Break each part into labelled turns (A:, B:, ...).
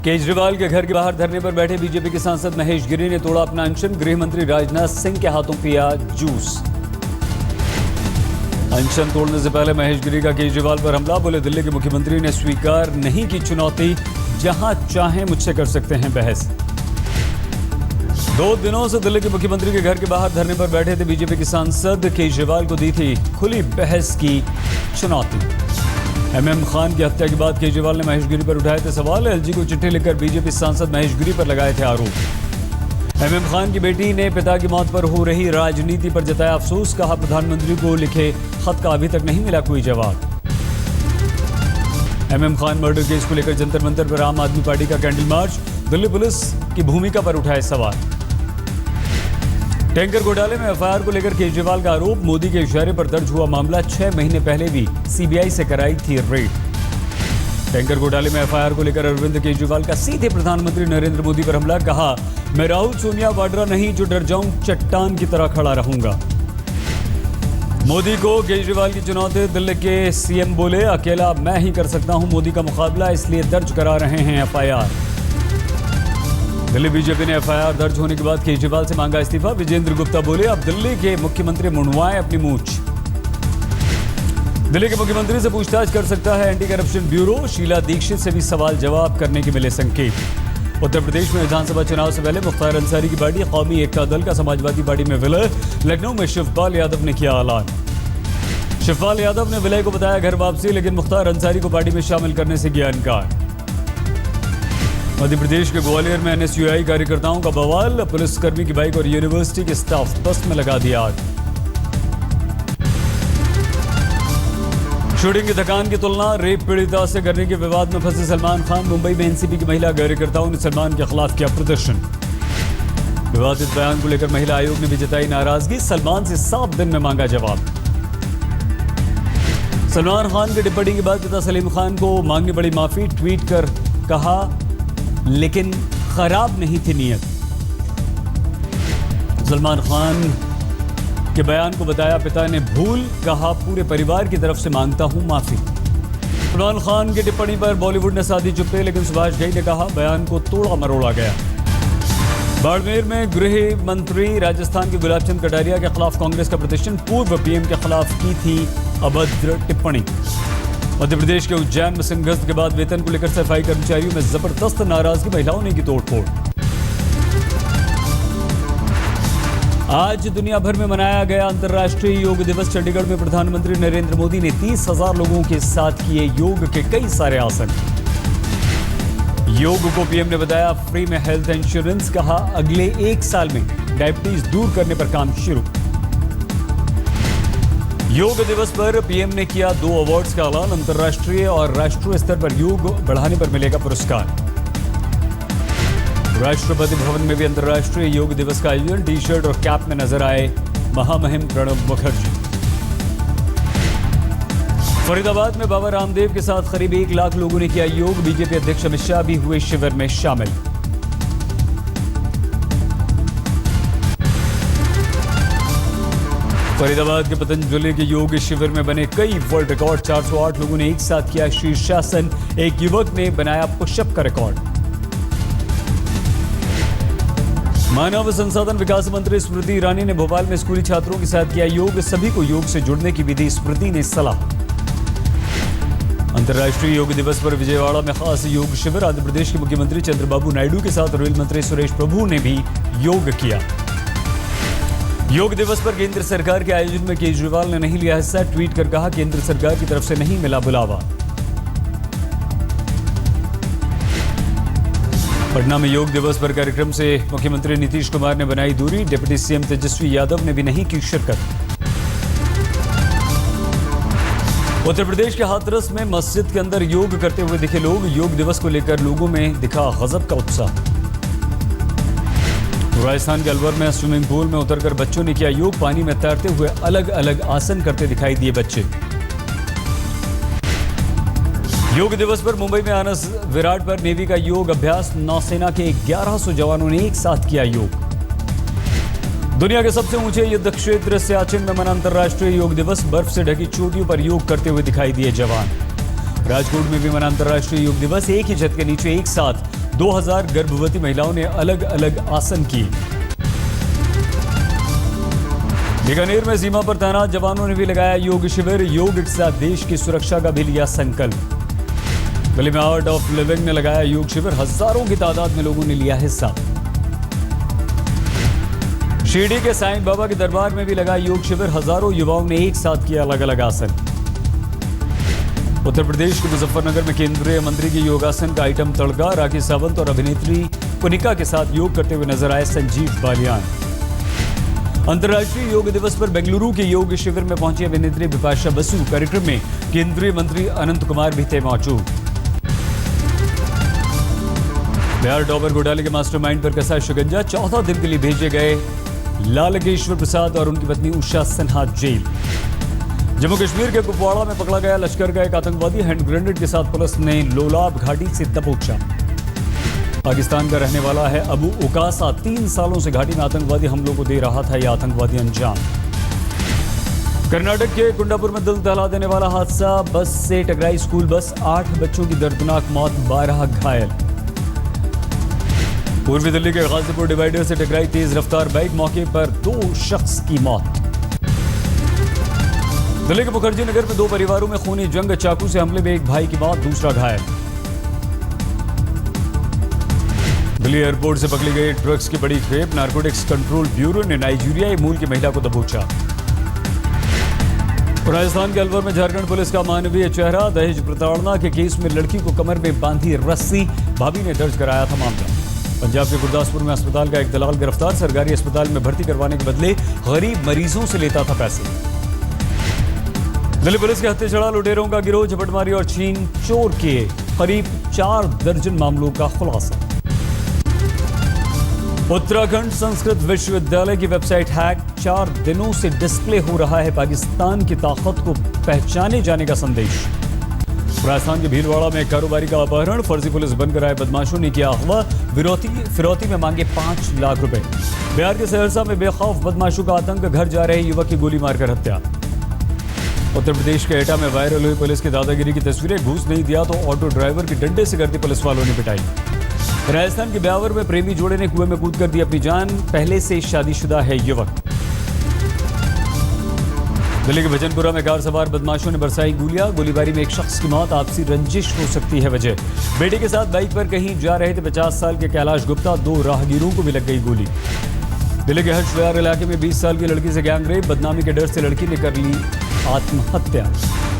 A: केजरीवाल के घर के बाहर धरने पर बैठे बीजेपी के सांसद महेश गिरी ने तोड़ा अपना अनशन। गृह मंत्री राजनाथ सिंह के हाथों पिया जूस। अनशन तोड़ने से पहले महेश गिरी का केजरीवाल पर हमला। बोले, दिल्ली के मुख्यमंत्री ने स्वीकार नहीं की चुनौती, जहां चाहे मुझसे कर सकते हैं बहस। 2 दिनों से दिल्ली के मुख्यमंत्री के घर के बाहर धरने पर बैठे थे बीजेपी के सांसद। केजरीवाल को दी थी खुली बहस की चुनौती। एमएम खान की हत्या के बाद केजरीवाल ने महेश गिरी पर उठाए थे सवाल। एलजी को चिट्ठी लिखकर बीजेपी सांसद महेश गिरी पर लगाए थे आरोप। एमएम खान की बेटी ने पिता की मौत पर हो रही राजनीति पर जताया अफसोस। कहा, प्रधानमंत्री को लिखे खत का अभी तक नहीं मिला कोई जवाब। एमएम खान मर्डर केस को लेकर जंतर मंतर पर आम आदमी पार्टी का कैंडल मार्च। दिल्ली पुलिस की भूमिका पर उठाए सवाल। टैंकर घोटाले में एफआईआर को लेकर केजरीवाल का आरोप। मोदी के इशारे पर दर्ज हुआ मामला। 6 महीने पहले भी सीबीआई से कराई थी रेड। टैंकर घोटाले में एफआईआर को लेकर अरविंद केजरीवाल का सीधे प्रधानमंत्री नरेंद्र मोदी पर हमला। कहा, मैं राहुल सोनिया वाड्रा नहीं जो डर जाऊं, चट्टान की तरह खड़ा रहूंगा। मोदी को केजरीवाल की चुनौती। दिल्ली के सीएम बोले, अकेला मैं ही कर सकता हूं मोदी का मुकाबला, इसलिए दर्ज करा रहे हैं एफआईआर। दिल्ली बीजेपी ने एफआईआर दर्ज होने के बाद केजरीवाल से मांगा इस्तीफा। विजेंद्र गुप्ता बोले, अब दिल्ली के मुख्यमंत्री मुंडवाएं अपनी मूंछ। दिल्ली के मुख्यमंत्री से पूछताछ कर सकता है anti corruption bureau. Sheila Dikshit से भी सवाल जवाब करने के मिले संकेत। उत्तर प्रदेश में विधानसभा चुनाव से पहले मुख्तार अंसारी की पार्टी कौमी एकता दल का समाजवादी पार्टी में विलय। लखनऊ में शिवपाल यादव ने किया ऐलान। शिवपाल यादव ने विलय को बताया घर वापसी, लेकिन मुख्तार अंसारी को पार्टी में शामिल करने से किया इनकार। मध्य प्रदेश के ग्वालियर में एनएसयूआई कार्यकर्ताओं का बवाल। पुलिसकर्मी की बाइक और यूनिवर्सिटी के स्टाफ बस में लगा दिया आग। शूटिंग की थकान की तुलना रेप पीड़िता से करने के विवाद में फंसे सलमान खान। मुंबई में एनसीपी की महिला कार्यकर्ताओं ने सलमान के खिलाफ किया प्रदर्शन। विवादित बयान को लेकर महिला आयोग ने भी जताई नाराजगी। सलमान से 7 दिन में मांगा जवाब। सलमान खान की टिप्पणी के बाद पिता सलीम खान को मांगनी पड़ी माफी। ट्वीट कर कहा, लेकिन खराब नहीं थी नीयत। सलमान खान के बयान को बताया पिता ने भूल। कहा, पूरे परिवार की तरफ से मांगता हूं माफी। सलमान खान की टिप्पणी पर बॉलीवुड ने साधी चुप्पी, लेकिन सुभाष घई ने कहा बयान को तोड़ा मरोड़ा गया। बाड़मेर में गृह मंत्री राजस्थान के गुलाब चंद कटारिया के खिलाफ कांग्रेस का प्रदर्शन। पूर्व पीएम के खिलाफ की थी अभद्र टिप्पणी। मध्य प्रदेश के उज्जैन में संघर्ष के बाद वेतन को लेकर सफाई कर्मचारियों में जबरदस्त नाराजगी। महिलाओं ने की तोड़फोड़। आज दुनिया भर में मनाया गया अंतर्राष्ट्रीय योग दिवस। चंडीगढ़ में प्रधानमंत्री नरेंद्र मोदी ने 30,000 लोगों के साथ किए योग के कई सारे आसन। योग को पीएम ने बताया फ्री में हेल्थ इंश्योरेंस। कहा, अगले 1 साल में डायबिटीज दूर करने पर काम शुरू। योग दिवस पर पीएम ने किया 2 अवार्ड्स का ऐलान। अंतर्राष्ट्रीय और राष्ट्रीय स्तर पर योग बढ़ाने पर मिलेगा पुरस्कार। राष्ट्रपति भवन में भी अंतर्राष्ट्रीय योग दिवस का आयोजन। टी शर्ट और कैप में नजर आए महामहिम प्रणब मुखर्जी। फरीदाबाद में बाबा रामदेव के साथ करीब 1 लाख लोगों ने किया योग। बीजेपी अध्यक्ष अमित शाह भी हुए शिविर में शामिल। फरीदाबाद के पतंजलि के योग शिविर में बने कई वर्ल्ड रिकॉर्ड। 408 लोगों ने एक साथ किया शीर्षासन। एक युवक ने बनाया पुशअप का रिकॉर्ड। मानव संसाधन विकास मंत्री स्मृति ईरानी ने भोपाल में स्कूली छात्रों के साथ किया योग। सभी को योग से जुड़ने की विधि स्मृति ने सलाह। अंतर्राष्ट्रीय योग दिवस पर विजयवाड़ा में खास योग शिविर। आंध्र प्रदेश के मुख्यमंत्री चंद्रबाबू नायडू के साथ रेल मंत्री सुरेश प्रभु ने भी योग किया। योग दिवस पर केंद्र सरकार के आयोजन में केजरीवाल ने नहीं लिया हिस्सा। ट्वीट कर कहा, केंद्र सरकार की तरफ से नहीं मिला बुलावा। पटना में योग दिवस पर कार्यक्रम से मुख्यमंत्री नीतीश कुमार ने बनाई दूरी। डिप्टी सीएम तेजस्वी यादव ने भी नहीं की शिरकत। उत्तर प्रदेश के हाथरस में मस्जिद के अंदर योग करते हुए दिखे लोग। योग दिवस को लेकर लोगों में दिखा गजब का उत्साह। राजस्थान के अलवर में स्विमिंग पूल में उतरकर बच्चों ने किया योग। पानी में तैरते हुए अलग अलग आसन करते दिखाई दिए बच्चे। योग दिवस पर मुंबई में आनस विराट पर नेवी का योग अभ्यास। नौसेना के 1100 जवानों ने एक साथ किया योग। दुनिया के सबसे ऊंचे युद्ध क्षेत्र सियाचिन में मना अंतर्राष्ट्रीय योग दिवस। बर्फ से ढकी चोटियों पर योग करते हुए दिखाई दिए जवान। राजकोट में भी मना अंतर्राष्ट्रीय योग दिवस। एक ही छत के नीचे एक साथ 2000 गर्भवती महिलाओं ने अलग अलग आसन किए। बीकानेर में सीमा पर तैनात जवानों ने भी लगाया योग शिविर। योग के साथ देश की सुरक्षा का भी लिया संकल्प। दिल्ली में आर्ट ऑफ लिविंग ने लगाया योग शिविर। हजारों की तादाद में लोगों ने लिया हिस्सा। शिरडी के साईं बाबा के दरबार में भी लगा योग शिविर। हजारों युवाओं ने एक साथ किया अलग अलग आसन। उत्तर प्रदेश के मुजफ्फरनगर में केंद्रीय मंत्री की योगासन का आइटम तड़का। राखी सावंत और अभिनेत्री पुनिका के साथ योग करते हुए नजर आए संजीव बालियान। अंतर्राष्ट्रीय योग दिवस पर बेंगलुरु के योग शिविर में पहुंची अभिनेत्री बिपाशा बसु। कार्यक्रम में केंद्रीय मंत्री अनंत कुमार भी थे मौजूद। बिहार टॉपर घोटाले के मास्टरमाइंड पर कसा शिकंजा। 14 दिन के लिए भेजे गए लालकेश्वर प्रसाद और उनकी पत्नी उषा सिन्हा जेल। जम्मू कश्मीर के कुपवाड़ा में पकड़ा गया लश्कर का एक आतंकवादी। हैंड ग्रेनेड के साथ पुलिस ने लोलाब घाटी से दबोचा। पाकिस्तान का रहने वाला है अबू उकासा। 3 सालों से घाटी में आतंकवादी हमलों को दे रहा था यह आतंकवादी अंजाम। कर्नाटक के कुंडापुर में दिल दहला देने वाला हादसा। बस से टकराई स्कूल बस। 8 बच्चों की दर्दनाक मौत, 12 घायल। पूर्वी दिल्ली के गाजीपुर डिवाइडर से टकराई तेज रफ्तार बाइक। मौके पर 2 शख्स की मौत। दिल्ली के मुखर्जी नगर में 2 परिवारों में खूनी जंग। चाकू से हमले में एक भाई की मौत, दूसरा घायल। दिल्ली एयरपोर्ट से पकड़ी गई ड्रग्स की बड़ी खेप। नारकोटिक्स कंट्रोल ब्यूरो ने नाइजीरियाई मूल की महिला को दबोचा। राजस्थान के अलवर में झारखंड पुलिस का मानवीय चेहरा। दहेज प्रताड़ना के केस में लड़की को कमर में बांधी रस्सी। भाभी ने दर्ज कराया था मामला। पंजाब के गुरदासपुर में अस्पताल का एक दलाल गिरफ्तार। सरकारी अस्पताल में भर्ती करवाने के बदले गरीब मरीजों से लेता था पैसे। दिल्ली पुलिस के हत्थे चढ़ा लुटेरों का गिरोह। झपटमारी और छीन चोर के करीब 4 दर्जन मामलों का खुलासा। उत्तराखंड संस्कृत विश्वविद्यालय की वेबसाइट हैक। 4 दिनों से डिस्प्ले हो रहा है पाकिस्तान की ताकत को पहचाने जाने का संदेश। राजस्थान के भीलवाड़ा में कारोबारी का अपहरण। फर्जी पुलिस बनकर आए बदमाशों ने किया अगवा। फिरौती में मांगे 5 लाख रुपए। बिहार के सहरसा में बेखौफ बदमाशों का आतंक। घर जा रहे युवक की गोली मारकर हत्या। उत्तर प्रदेश के एटा में वायरल हुई पुलिस की दादागिरी की तस्वीरें। घूस नहीं दिया तो ऑटो ड्राइवर की डंडे से करती पुलिस वालों ने पिटाई। राजस्थान के ब्यावर में प्रेमी जोड़े ने कुएं में कूद कर दी अपनी जान। पहले से शादीशुदा है युवक। दिल्ली के भजनपुरा में कार सवार बदमाशों ने बरसाई गोलियां। गोलीबारी में एक शख्स की मौत। आपसी रंजिश हो सकती है वजह। बेटे के साथ बाइक पर कहीं जा रहे थे 50 साल के कैलाश गुप्ता। 2 राहगीरों को भी लग गई गोली। दिल्ली के हर्ष विहार इलाके में 20 साल की लड़की से गैंगरेप। बदनामी के डर से लड़की ने कर ली आत्महत्या।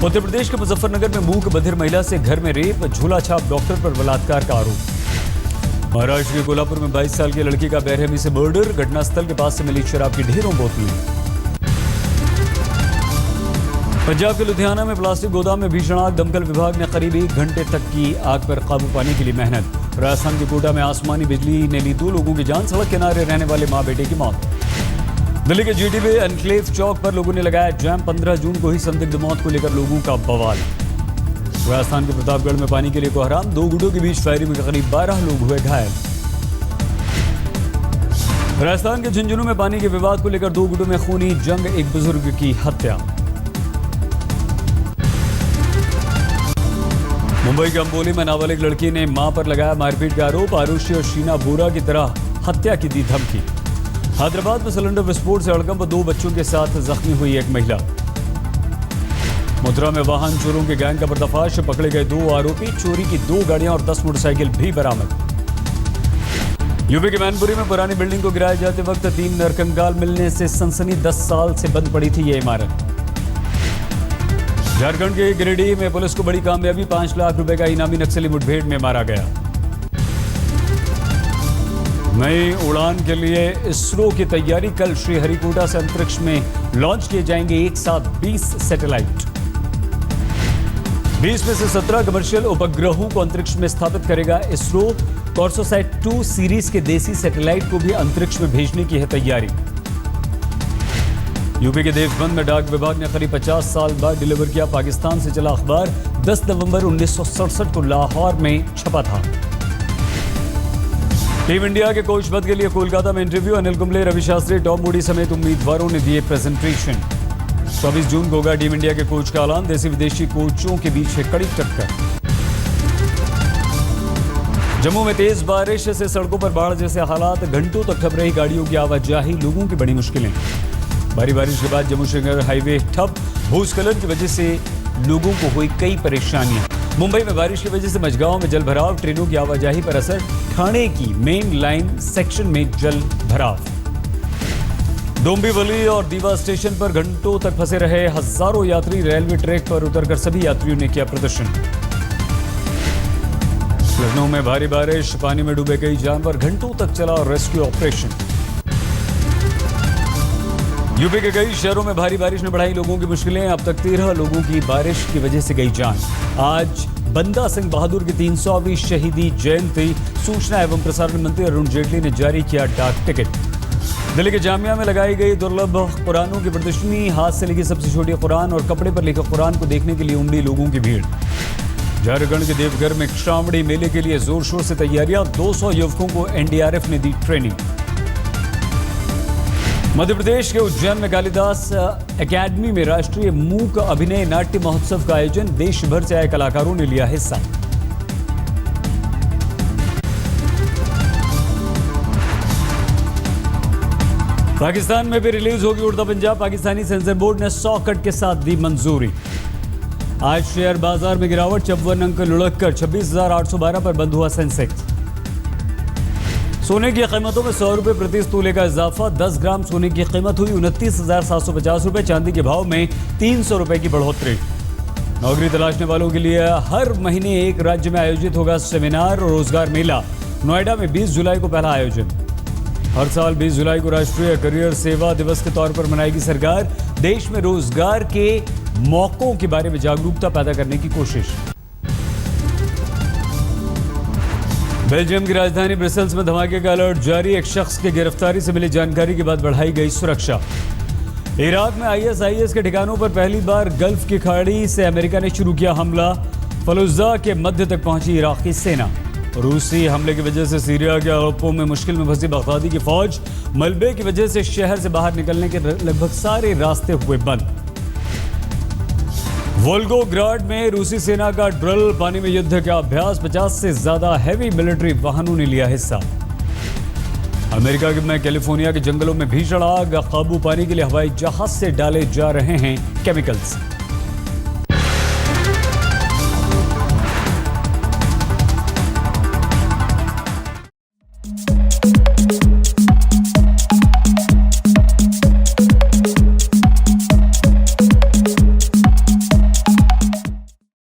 A: उत्तर प्रदेश के मुजफ्फरनगर में मूक बधिर महिला से घर में रेप। झूला छाप डॉक्टर पर बलात्कार का आरोप। महाराष्ट्र के कोल्हापुर में 22 साल की लड़की का बेरहमी से मर्डर। घटनास्थल के पास से मिली शराब की ढेरों बोतलें। पंजाब के लुधियाना में प्लास्टिक गोदाम में भीषण आग। दमकल विभाग ने करीब 1 घंटे तक की आग पर काबू पाने के लिए मेहनत। राजस्थान के कोटा में आसमानी बिजली ने ली 2 लोगों की जान। सड़क किनारे रहने वाले मां बेटे की मौत। दिल्ली के जीटी में एनक्लेव चौक पर लोगों ने लगाया जैम। 15 जून को ही संदिग्ध मौत को लेकर लोगों का बवाल। राजस्थान के प्रतापगढ़ में पानी के लिए कोहराम। 2 गुटों के बीच फायरिंग में करीब 12 लोग हुए घायल। राजस्थान के झुंझुनू में पानी के विवाद को लेकर 2 गुटों में खूनी जंग। एक बुजुर्ग की हत्या। मुंबई के अंबोली में नाबालिग लड़की ने मां पर लगाया मारपीट का आरोप। आरुषि और शीना बोरा की तरह हत्या की दी धमकी। हैदराबाद में सिलेंडर विस्फोट से हड़कंप। 2 बच्चों के साथ जख्मी हुई एक महिला। मथुरा में वाहन चोरों के गैंग का पर्दाफाश। पकड़े गए 2 आरोपी। चोरी की 2 गाड़ियां और 10 मोटरसाइकिल भी बरामद। यूपी के मैनपुरी में पुरानी बिल्डिंग को गिराए जाते वक्त 3 नरकंकाल मिलने से सनसनी। 10 साल से बंद पड़ी थी यह इमारत। झारखंड के गिरिडीह में पुलिस को बड़ी कामयाबी। 5 लाख रुपए का इनामी नक्सली मुठभेड़ में मारा गया। नई उड़ान के लिए इसरो की तैयारी। कल श्रीहरिकोटा से अंतरिक्ष में लॉन्च किए जाएंगे एक साथ 20 सैटेलाइट। 20 में से 17 कमर्शियल उपग्रहों को अंतरिक्ष में स्थापित करेगा इसरो। कॉर्सोसैट 2 सीरीज के देसी सैटेलाइट को भी अंतरिक्ष में भेजने की है तैयारी। यूपी के देवबंद में डाक विभाग ने करीब 50 साल बाद डिलीवर किया पाकिस्तान से चला अखबार। 10 नवंबर 1967 को लाहौर में छपा था। टीम इंडिया के कोच पद के लिए कोलकाता में interview. Anil Kumble, Ravi Shastri, Tom Moody समेत उम्मीदवारों ने दिए प्रेजेंटेशन। 24 जून को होगा टीम इंडिया के कोच का ऐलान। देसी विदेशी कोचों के बीच है कड़ी टक्कर। जम्मू में तेज बारिश से सड़कों पर बाढ़ जैसे हालात, घंटों तक ठप रही गाड़ियों की आवाजाही, लोगों की बड़ी मुश्किलें। भारी बारिश के बाद जम्मू श्रीनगर हाईवे ठप, भूस्खलन की वजह से लोगों को हुई कई परेशानियां। मुंबई में बारिश की वजह से मझगांव में जल भराव, ट्रेनों की आवाजाही पर असर, ठाणे की मेन लाइन सेक्शन में जल भराव। डोंबिवली और दीवा स्टेशन पर घंटों तक फंसे रहे हजारों यात्री, रेलवे ट्रैक पर उतरकर सभी यात्रियों ने किया प्रदर्शन। लखनऊ में भारी बारिश, पानी में डूबे कई जानवर, घंटों तक चला रेस्क्यू ऑपरेशन। यूपी के कई शहरों में भारी बारिश ने बढ़ाई लोगों की मुश्किलें, अब तक 13 लोगों की बारिश की वजह से गई जान। आज बंदा सिंह बहादुर की 300वीं शहीदी जयंती, सूचना एवं प्रसारण मंत्री अरुण जेटली ने जारी किया डाक टिकट। दिल्ली के जामिया में लगाई गई दुर्लभ कुरानों की प्रदर्शनी, हाथ से लिखी सबसे छोटी कुरान और कपड़े पर लिखे कुरान को देखने के लिए उमड़ी लोगों की भीड़। झारखंड के देवघर में श्रावणी मेले के लिए जोर शोर से तैयारियां, 200 युवकों को एनडीआरएफ ने दी ट्रेनिंग। मध्य प्रदेश के उज्जैन में कालिदास एकेडमी में राष्ट्रीय मूक अभिनय नाट्य महोत्सव का आयोजन, देश भर से आए कलाकारों ने लिया हिस्सा। पाकिस्तान में भी रिलीज होगी उड़ता पंजाब, पाकिस्तानी सेंसर बोर्ड ने 100 कट के साथ दी मंजूरी। आज शेयर बाजार में गिरावट, 54 अंक लुढ़क कर 26,812 पर बंद हुआ सेंसेक्स। सोने की कीमतों में 100 रुपए प्रति तोले का इजाफा, 10 ग्राम सोने की कीमत हुई 29,750 रुपए, चांदी के भाव में 300 रुपए की बढ़ोतरी। नौकरी तलाशने वालों के लिए हर महीने एक राज्य में आयोजित होगा सेमिनार और रोजगार मेला, नोएडा में 20 जुलाई को पहला आयोजन। हर साल 20 जुलाई को राष्ट्रीय करियर सेवा दिवस के तौर पर मनाएगी सरकार, देश में रोजगार के मौकों के बारे में जागरूकता पैदा करने की कोशिश। बेल्जियम की राजधानी ब्रसेल्स में धमाके का अलर्ट जारी, एक शख्स की गिरफ्तारी से मिली जानकारी के बाद बढ़ाई गई सुरक्षा। इराक में आईएसआईएस के ठिकानों पर पहली बार गल्फ की खाड़ी से अमेरिका ने शुरू किया हमला, फलुजा के मध्य तक पहुंची इराकी सेना। रूसी हमले की वजह से सीरिया के अलेप्पो में मुश्किल में फंसी बगदादी की फौज, मलबे की वजह से शहर से बाहर निकलने के लगभग सारे रास्ते हुए बंद। वोल्गोग्राड में रूसी सेना का ड्रिल, पानी में युद्ध का अभ्यास, 50 से ज्यादा हैवी मिलिट्री वाहनों ने लिया हिस्सा। अमेरिका में कैलिफोर्निया के जंगलों में भीषण आग, काबू पाने के लिए हवाई जहाज से डाले जा रहे हैं केमिकल्स।